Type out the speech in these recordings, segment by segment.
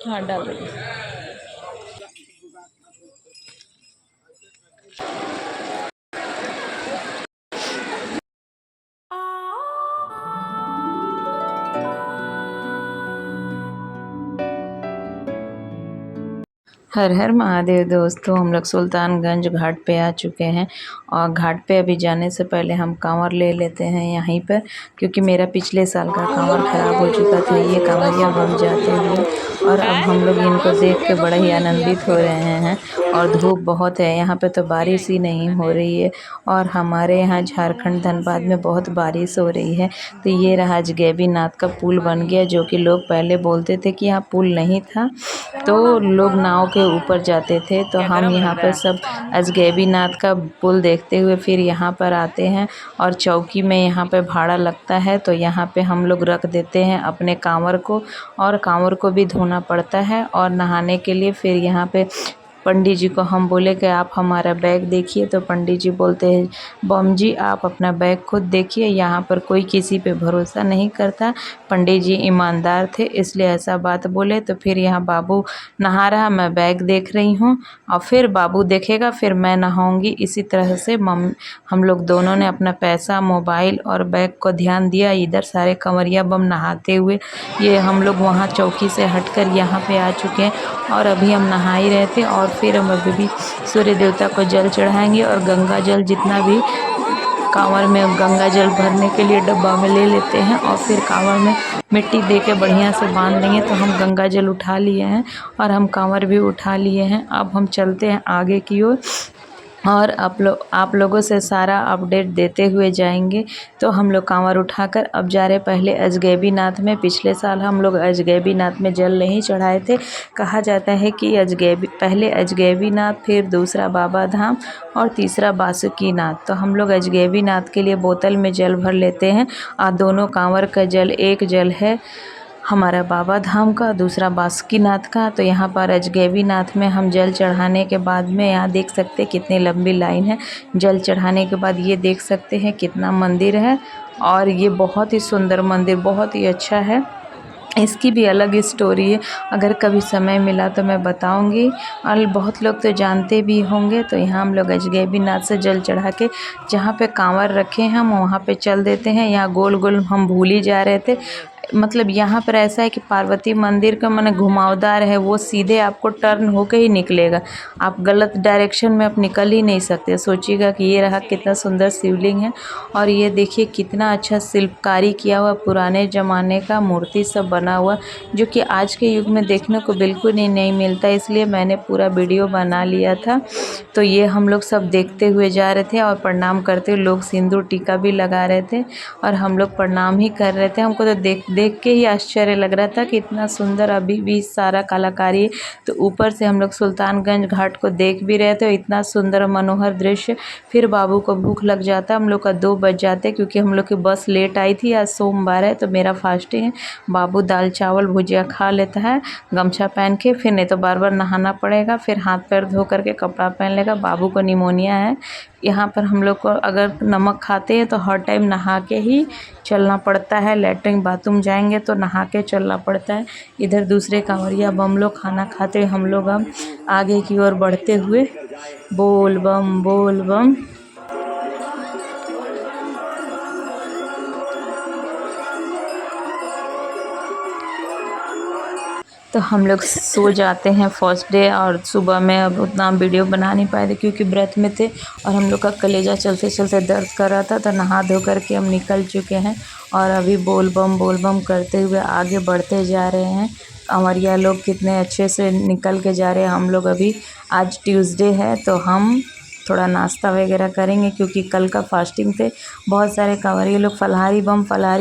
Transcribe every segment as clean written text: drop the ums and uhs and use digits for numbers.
हाँ डाल रही। हर हर महादेव दोस्तों, हम लोग सुल्तानगंज घाट पे आ चुके हैं। और घाट पे अभी जाने से पहले हम कांवर ले लेते हैं यहीं पर, क्योंकि मेरा पिछले साल का कांवर ख़राब हो चुका था। ये कांवरिया बम जाते हुए, और अब हम लोग इनको देख के बड़ा ही आनंदित हो रहे हैं। और धूप बहुत है यहाँ पे, तो बारिश ही नहीं हो रही है। और हमारे यहाँ झारखंड धनबाद में बहुत बारिश हो रही है। तो ये रहा अजगैबीनाथ का पुल बन गया, जो कि लोग पहले बोलते थे कि यहाँ पुल नहीं था, तो लोग नाव के ऊपर जाते थे। तो हम यहाँ पर सब अजगैबीनाथ का पुल देखते हुए फिर यहाँ पर आते हैं। और चौकी में यहाँ पे भाड़ा लगता है, तो यहाँ पे हम लोग रख देते हैं अपने कांवर को। और कांवर को भी धोना पड़ता है। और नहाने के लिए फिर यहाँ पे पंडित जी को हम बोले कि आप हमारा बैग देखिए, तो पंडित जी बोलते हैं बम जी आप अपना बैग खुद देखिए, यहाँ पर कोई किसी पे भरोसा नहीं करता। पंडित जी ईमानदार थे, इसलिए ऐसा बात बोले। तो फिर यहाँ बाबू नहा रहा, मैं बैग देख रही हूँ, और फिर बाबू देखेगा, फिर मैं नहाऊंगी। इसी तरह से हम लोग दोनों ने अपना पैसा, मोबाइल और बैग को ध्यान दिया। इधर सारे कंवरिया बम नहाते हुए, ये हम लोग वहाँ चौकी से हटकर यहाँ पे आ चुके हैं। और अभी हम नहा ही रहे थे। और फिर हम अभी भी सूर्य देवता को जल चढ़ाएंगे। और गंगा जल जितना भी कांवर में गंगा जल भरने के लिए डब्बा में ले लेते हैं, और फिर कांवर में मिट्टी दे के बढ़िया से बांध देंगे। तो हम गंगा जल उठा लिए हैं, और हम कांवर भी उठा लिए हैं। अब हम चलते हैं आगे की ओर, और आप लोगों से सारा अपडेट देते हुए जाएंगे। तो हम लोग कांवर उठाकर अब जा रहे पहले अजगैबीनाथ में। पिछले साल हम लोग अजगैबीनाथ में जल नहीं चढ़ाए थे। कहा जाता है कि पहले अजगैबीनाथ, फिर दूसरा बाबा धाम, और तीसरा बासुकीनाथ। तो हम लोग अजगैबीनाथ के लिए बोतल में जल भर लेते हैं। और दोनों कांवर का जल एक जल है हमारा बाबा धाम का, दूसरा बासुकीनाथ का। तो यहाँ पर अजगैबीनाथ में हम जल चढ़ाने के बाद में यहाँ देख सकते हैं कितनी लंबी लाइन है। जल चढ़ाने के बाद ये देख सकते हैं कितना मंदिर है, और ये बहुत ही सुंदर मंदिर, बहुत ही अच्छा है। इसकी भी अलग स्टोरी है, अगर कभी समय मिला तो मैं बताऊंगी। और बहुत लोग तो जानते भी होंगे। तो यहाँ हम लोग अजगैबीनाथ से जल चढ़ा के जहाँ पे कांवर रखे हैं हम वहाँ पे चल देते हैं। यहाँ गोल गोल हम भूल ही जा रहे थे। मतलब यहाँ पर ऐसा है कि पार्वती मंदिर का माने घुमावदार है, वो सीधे आपको टर्न होके ही निकलेगा। आप गलत डायरेक्शन में आप निकल ही नहीं सकते। सोचिएगा कि ये रहा कितना सुंदर शिवलिंग है। और ये देखिए कितना अच्छा शिल्पकारी किया हुआ, पुराने ज़माने का मूर्ति सब बना हुआ, जो कि आज के युग में देखने को बिल्कुल ही नहीं मिलता। इसलिए मैंने पूरा वीडियो बना लिया था। तो ये हम लोग सब देखते हुए जा रहे थे, और प्रणाम करते हुए लोग सिंदूर टीका भी लगा रहे थे, और हम लोग प्रणाम ही कर रहे थे। हमको तो देख के ही आश्चर्य लग रहा था कि इतना सुंदर अभी भी सारा कलाकारी है। तो ऊपर से हम लोग सुल्तानगंज घाट को देख भी रहे थे, इतना सुंदर मनोहर दृश्य। फिर बाबू को भूख लग जाता, हम लोग का 2 बज जाते, क्योंकि हम लोग की बस लेट आई थी। आज सोमवार है, तो मेरा फास्टिंग है। बाबू दाल चावल भुजिया खा लेता है गमछा पहन के, फिर नहीं तो बार बार नहाना पड़ेगा, फिर हाथ पैर धो करके कपड़ा पहन लेगा। बाबू को निमोनिया है। यहाँ पर हम लोग को अगर नमक खाते हैं तो हर टाइम नहा के ही चलना पड़ता है। लैट्रिन बाथरूम जाएंगे तो नहा के चलना पड़ता है। इधर दूसरे कांवरिया बम लोग खाना खाते, हम लोग अब आगे की ओर बढ़ते हुए बोल बम बोल बम। तो हम लोग सो जाते हैं फर्स्ट डे, और सुबह में अब उतना वीडियो बना नहीं पाए थे क्योंकि व्रत में थे, और हम लोग का कलेजा चलते चलते दर्द कर रहा था। तो नहा धो करके हम निकल चुके हैं, और अभी बोल बम करते हुए आगे बढ़ते जा रहे हैं। कांवरिया लोग कितने अच्छे से निकल के जा रहे हैं। हम लोग अभी आज ट्यूसडे है, तो हम थोड़ा नाश्ता वगैरह करेंगे, क्योंकि कल का फास्टिंग थे। बहुत सारे कांवरिया लोग फलाहारी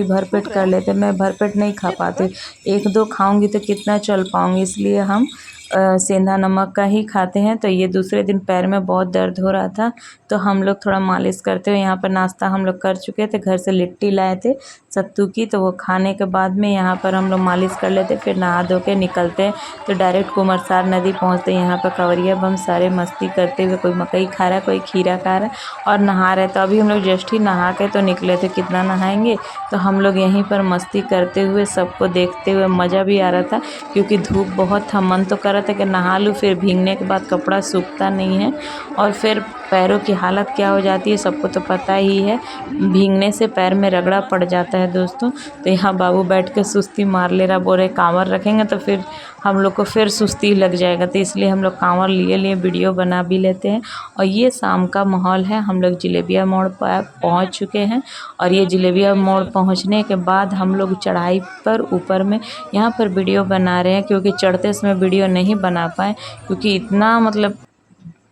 भरपेट कर लेते, मैं भरपेट नहीं खा पाती, 1-2 खाऊंगी तो कितना चल पाऊंगी। इसलिए हम सेंधा नमक का ही खाते हैं। तो ये दूसरे दिन पैर में बहुत दर्द हो रहा था, तो हम लोग थोड़ा मालिश करते हुए यहाँ पर नाश्ता हम लोग कर चुके थे। घर से लिट्टी लाए थे सत्तू की, तो वो खाने के बाद में यहाँ पर हम लोग मालिश कर लेते, फिर नहा धो के निकलते तो डायरेक्ट कुमरसार नदी पहुँचते। यहाँ पर कांवरिया बम सारे मस्ती करते हुए, कोई मकई खा रहा है, कोई खीरा खा रहा है और नहा रहे। तो अभी हम लोग जस्ट ही नहा के तो निकले थे, कितना नहाएंगे। तो हम लोग यहीं पर मस्ती करते हुए सबको देखते हुए मज़ा भी आ रहा था, क्योंकि धूप बहुत था। मन तो कर रहा था कि नहा लूँ, फिर भीगने के बाद कपड़ा सूखता नहीं है और फिर पैरों की हालत क्या हो जाती है सबको तो पता ही है। भीगने से पैर में रगड़ा पड़ जाता है दोस्तों। तो यहाँ बाबू बैठ के सुस्ती मार ले रहा, बोल रहे कांवर रखेंगे तो फिर हम लोग को फिर सुस्ती लग जाएगा। तो इसलिए हम लोग कांवर लिए वीडियो बना भी लेते हैं। और ये शाम का माहौल है, हम लोग जलेबिया मोड़ पर पहुँच चुके हैं। और ये जलेबिया मोड़ पहुँचने के बाद हम लोग चढ़ाई पर ऊपर में यहाँ पर वीडियो बना रहे हैं, क्योंकि चढ़ते समय वीडियो नहीं बना पाए क्योंकि इतना मतलब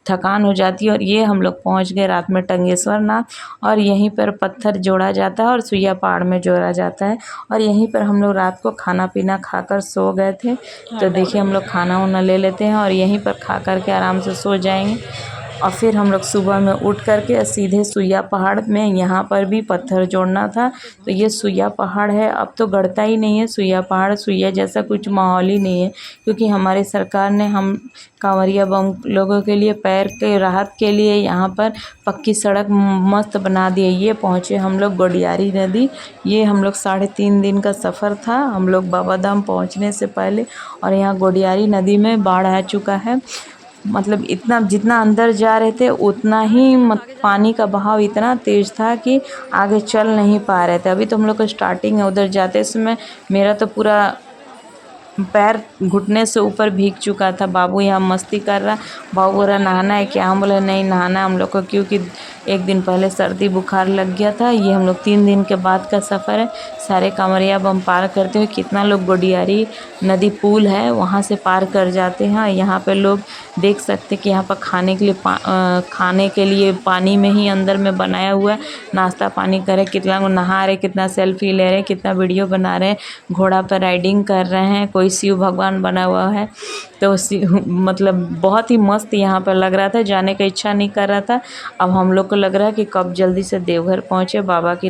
थकान हो जाती है। और ये हम लोग पहुंच गए रात में टंगेश्वर नाथ, और यहीं पर पत्थर जोड़ा जाता है और सुइया पहाड़ में जोड़ा जाता है। और यहीं पर हम लोग रात को खाना पीना खाकर सो गए थे। तो देखिए हम लोग खाना वाना ले लेते हैं और यहीं पर खा कर के आराम से सो जाएंगे। और फिर हम लोग सुबह में उठ करके सीधे सुइया पहाड़ में, यहाँ पर भी पत्थर जोड़ना था। तो ये सुइया पहाड़ है, अब तो गढ़ता ही नहीं है सुइया पहाड़, सुइया जैसा कुछ माहौल ही नहीं है, क्योंकि हमारी सरकार ने हम कांवरिया बम लोगों के लिए पैर के राहत के लिए यहाँ पर पक्की सड़क मस्त बना दी है। ये पहुँचे हम लोग गोडियारी नदी। ये हम लोग 3.5 दिन का सफ़र था हम लोग बाबा धाम पहुँचने से पहले। और यहाँ गोडियारी नदी में बाढ़ आ चुका है, मतलब इतना जितना अंदर जा रहे थे उतना ही पानी का बहाव इतना तेज़ था कि आगे चल नहीं पा रहे थे। अभी तो हम लोग को स्टार्टिंग है, उधर जाते समय मेरा तो पूरा पैर घुटने से ऊपर भीग चुका था। बाबू यहाँ मस्ती कर रहा, बाबू बोल रहा नहाना है क्या, हम बोले नहीं नहाना हम लोग को, क्योंकि एक दिन पहले सर्दी बुखार लग गया था। ये हम लोग 3 दिन के बाद का सफ़र है। सारे कांवरिया बम पार करते हुए कितना लोग गोडियारी नदी पुल है वहाँ से पार कर जाते हैं। यहाँ पे लोग देख सकते कि यहाँ पर खाने के लिए पानी में ही अंदर में बनाया हुआ है, नाश्ता पानी करे, कितना लोग नहा रहे, कितना सेल्फी ले रहे, कितना वीडियो बना रहे हैं, घोड़ा पर राइडिंग कर रहे हैं, कोई शिव भगवान बना हुआ है। तो मतलब बहुत ही मस्त यहाँ पर लग रहा था, जाने का इच्छा नहीं कर रहा था। अब हम लोग को लग रहा है कि कब जल्दी से देवघर पहुँचे, बाबा की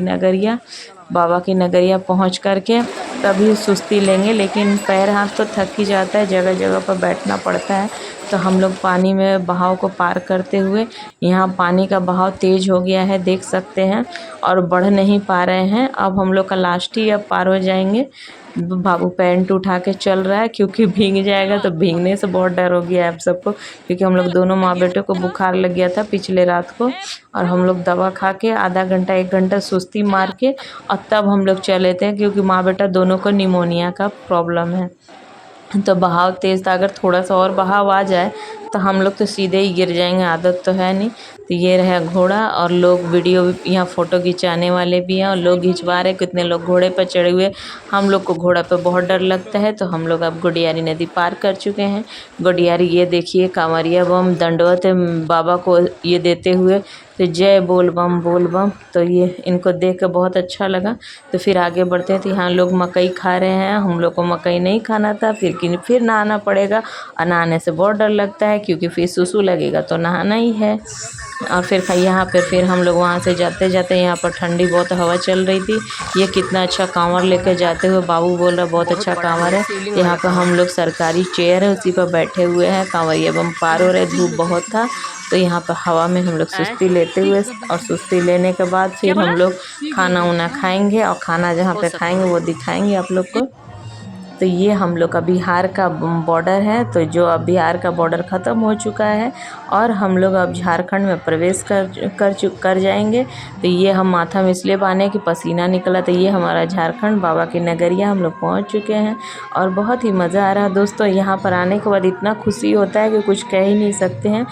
नगरिया पहुँच करके तभी सुस्ती लेंगे। लेकिन पैर हाथ तो थक ही जाता है, जगह जगह पर बैठना पड़ता है। तो हम लोग पानी में बहाव को पार करते हुए, यहाँ पानी का बहाव तेज़ हो गया है देख सकते हैं, और बढ़ नहीं पा रहे हैं। अब हम लोग का लास्ट ही अब पार हो जाएंगे। बाबू पैंट उठा के चल रहा है क्योंकि भीग जाएगा, तो भीगने से बहुत डर हो गया है आप सबको, क्योंकि हम लोग दोनों माँ बेटे को बुखार लग गया था पिछले रात को। और हम लोग दवा खा के आधा घंटा 1 घंटा सुस्ती मार के और तब हम लोग चले थे, क्योंकि माँ बेटा दोनों को निमोनिया का प्रॉब्लम है। तो बहाव तेज़ था, अगर थोड़ा सा और बहाव आ जाए तो हम लोग तो सीधे ही गिर जाएंगे, आदत तो है नहीं। तो ये रहा घोड़ा, और लोग वीडियो यहाँ फ़ोटो खिंचाने वाले भी हैं और लोग खिंचवा रहे, कितने लोग घोड़े पर चढ़े हुए। हम लोग को घोड़ा पे बहुत डर लगता है। तो हम लोग अब गोडियारी नदी पार कर चुके हैं। गोडियारी ये देखिए कांवरिया बम दंडवत बाबा को ये देते हुए, तो जय बोल बम। तो ये इनको देख कर बहुत अच्छा लगा। तो फिर आगे बढ़ते हैं, तो यहाँ लोग मकई खा रहे हैं, हम लोग को मकई नहीं खाना था, फिर नहाना पड़ेगा। और नहाने से बहुत डर लगता है क्योंकि फिर सुसु लगेगा, तो नहाना ही है। और फिर यहाँ पर फिर हम लोग वहाँ से जाते जाते, यहाँ पर ठंडी बहुत हवा चल रही थी। ये कितना अच्छा कांवर लेकर जाते हुए बाबू बोल रहा बहुत अच्छा कांवर है। यहाँ पर हम लोग सरकारी चेयर है उसी पर बैठे हुए हैं, कांवरिया बम पार हो रहे, धूप बहुत था। तो यहाँ पर हवा में हम लोग सुस्ती लेते हुए, और सुस्ती लेने के बाद फिर हम लोग खाना वाना खाएंगे, और खाना जहाँ पे खाएंगे वो दिखाएंगे आप लोग को। तो ये हम लोग का बिहार का बॉर्डर है। तो जो अब बिहार का बॉर्डर ख़त्म हो चुका है और हम लोग अब झारखंड में प्रवेश कर जाएंगे। तो ये हम माथा में इसलिए बांधे कि पसीना निकला। तो ये हमारा झारखंड बाबा की नगरिया हम लोग पहुंच चुके हैं, और बहुत ही मज़ा आ रहा है दोस्तों। यहाँ पर आने के बाद इतना खुशी होता है कि कुछ कह ही नहीं सकते हैं।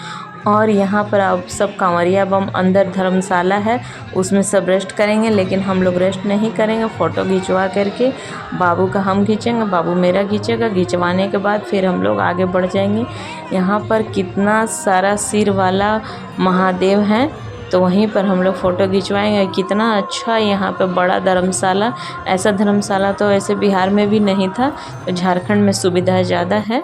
और यहाँ पर आप सब कांवरिया बम अंदर धर्मशाला है, उसमें सब रेस्ट करेंगे, लेकिन हम लोग रेस्ट नहीं करेंगे। फ़ोटो खिंचवा करके बाबू का हम खींचेंगे, बाबू मेरा खींचेगा। खिंचवाने के बाद फिर हम लोग आगे बढ़ जाएंगे। यहाँ पर कितना सारा सिर वाला महादेव हैं, तो वहीं पर हम लोग फ़ोटो खिंचवाएंगे। कितना अच्छा यहाँ पे बड़ा धर्मशाला, ऐसा धर्मशाला तो ऐसे बिहार में भी नहीं था, तो झारखंड में सुविधा ज़्यादा है।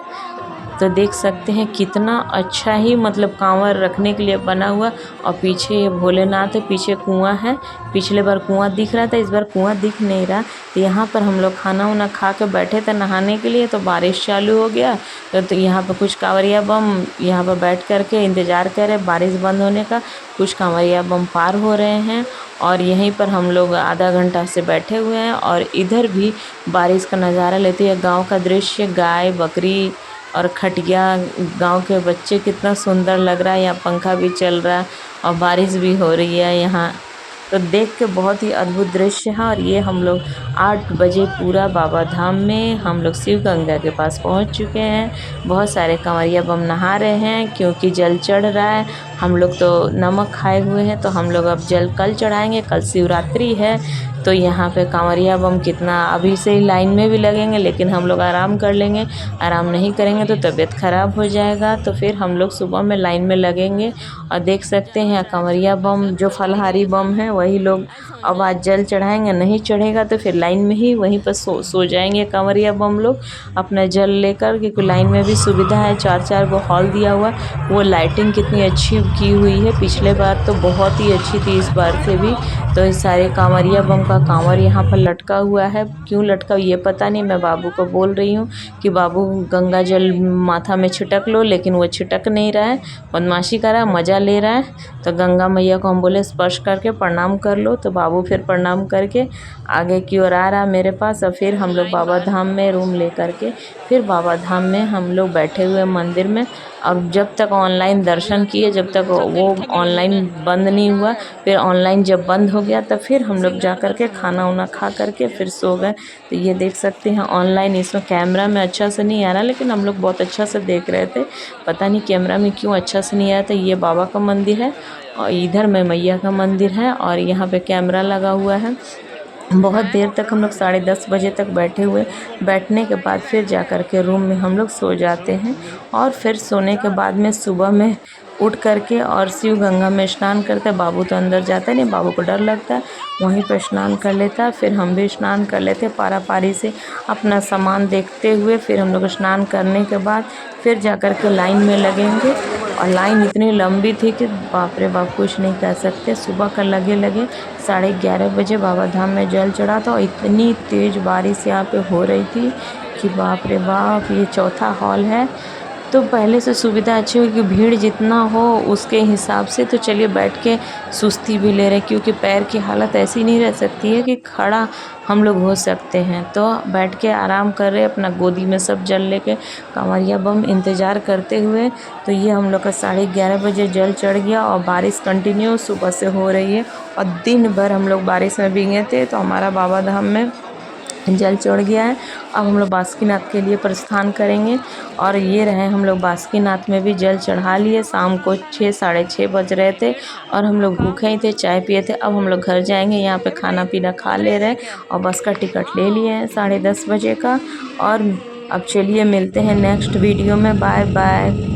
तो देख सकते हैं कितना अच्छा ही मतलब कांवर रखने के लिए बना हुआ। और पीछे ये भोलेनाथ है, पीछे कुआं है। पिछले बार कुआं दिख रहा था, इस बार कुआं दिख नहीं रहा। तो यहाँ पर हम लोग खाना वाना खा के बैठे थे नहाने के लिए, तो बारिश चालू हो गया। तो यहाँ पर कुछ कांवरिया बम यहाँ पर बैठ कर के इंतज़ार कर रहे बारिश बंद होने का। कुछ कांवरिया बम पार हो रहे हैं और यहीं पर हम लोग आधा घंटा से बैठे हुए हैं और इधर भी बारिश का नज़ारा लेते हैं। गांव का दृश्य, गाय बकरी और खटिया, गांव के बच्चे, कितना सुंदर लग रहा है। यहाँ पंखा भी चल रहा है और बारिश भी हो रही है यहाँ। तो देख के बहुत ही अद्भुत दृश्य है। और ये हम लोग 8 बजे पूरा बाबा धाम में हम लोग शिव गंगा के पास पहुंच चुके हैं। बहुत सारे कंवरिया बम नहा रहे हैं क्योंकि जल चढ़ रहा है। हम लोग तो नमक खाए हुए हैं, तो हम लोग अब जल कल चढ़ाएंगे। कल शिवरात्रि है, तो यहाँ पे कांवरिया बम कितना अभी से ही लाइन में भी लगेंगे, लेकिन हम लोग आराम कर लेंगे। आराम नहीं करेंगे तो तबीयत ख़राब हो जाएगा। तो फिर हम लोग सुबह में लाइन में लगेंगे। और देख सकते हैं कांवरिया बम जो फलहारी बम है वही लोग अब आज जल चढ़ाएंगे। नहीं चढ़ेगा तो फिर लाइन में ही वहीं पर सो जाएंगे कांवरिया बम लोग अपना जल लेकर, क्योंकि लाइन में भी सुविधा है। 4 को हॉल दिया हुआ, वो लाइटिंग कितनी अच्छी की हुई है। पिछले बार तो बहुत ही अच्छी थी, इस बार से भी। तो इस सारे कांवरिया बम का कांवर यहाँ पर लटका हुआ है। क्यों लटका ये पता नहीं। मैं बाबू को बोल रही हूँ कि बाबू गंगा जल माथा में छिटक लो, लेकिन वो छिटक नहीं रहा है, बदमाशी कर रहा है, मज़ा ले रहा है। तो गंगा मैया को हम बोले स्पर्श करके प्रणाम कर लो, तो बाबू फिर प्रणाम करके आगे की ओर आ रहा मेरे पास। और फिर हम लोग बाबा धाम में रूम ले करके फिर बाबा धाम में हम लोग बैठे हुए मंदिर में। और जब तक ऑनलाइन दर्शन किए, जब तक वो ऑनलाइन बंद नहीं हुआ, फिर ऑनलाइन जब बंद हो गया तब फिर हम लोग जा कर के खाना वाना खा करके फिर सो गए। तो ये देख सकते हैं ऑनलाइन, इसमें कैमरा में अच्छा से नहीं आ रहा, लेकिन हम लोग बहुत अच्छा से देख रहे थे। पता नहीं कैमरा में क्यों अच्छा से नहीं आया था। ये बाबा का मंदिर है और इधर में मैया का मंदिर है और यहाँ पे कैमरा लगा हुआ है। बहुत देर तक हम लोग 10:30 बजे तक बैठे हुए। बैठने के बाद फिर जा कर के रूम में हम लोग सो जाते हैं। और फिर सोने के बाद में सुबह में उठ करके और शिव गंगा में स्नान करते हैं। बाबू तो अंदर जाता नहीं, बाबू को डर लगता है, वहीं पर स्नान कर लेता है। फिर हम भी स्नान कर लेते पारा पारी से अपना सामान देखते हुए। फिर हम लोग स्नान करने के बाद फिर जा कर के लाइन में लगेंगे। और लाइन इतनी लंबी थी कि बाप रे बाप, कुछ नहीं कह सकते। सुबह का लगे 11:30 बजे बाबा धाम में जल चढ़ा था और इतनी तेज़ बारिश यहाँ पे हो रही थी कि बाप रे बाप। ये चौथा हॉल है, तो पहले से सुविधा अच्छी होगी, भीड़ जितना हो उसके हिसाब से। तो चलिए बैठ के सुस्ती भी ले रहे, क्योंकि पैर की हालत ऐसी नहीं रह सकती है कि खड़ा हम लोग हो सकते हैं। तो बैठ के आराम कर रहे अपना, गोदी में सब जल लेके कांवरिया बम इंतज़ार करते हुए। तो ये हम लोग का 11:30 बजे जल चढ़ गया और बारिश कंटिन्यू सुबह से हो रही है और दिन भर हम लोग बारिश में भीगे थे। तो हमारा बाबा धाम में जल चढ़ गया है। अब हम लोग बासुकीनाथ के लिए प्रस्थान करेंगे। और ये रहे हम लोग बासुकीनाथ में भी जल चढ़ा लिए। शाम को 6 साढ़े 6 बज रहे थे और हम लोग भूखे ही थे, चाय पिए थे। अब हम लोग घर जाएंगे। यहाँ पे खाना पीना खा ले रहे और बस का टिकट ले लिए हैं 10:30 बजे का। और अब चलिए मिलते हैं नेक्स्ट वीडियो में। Bye bye.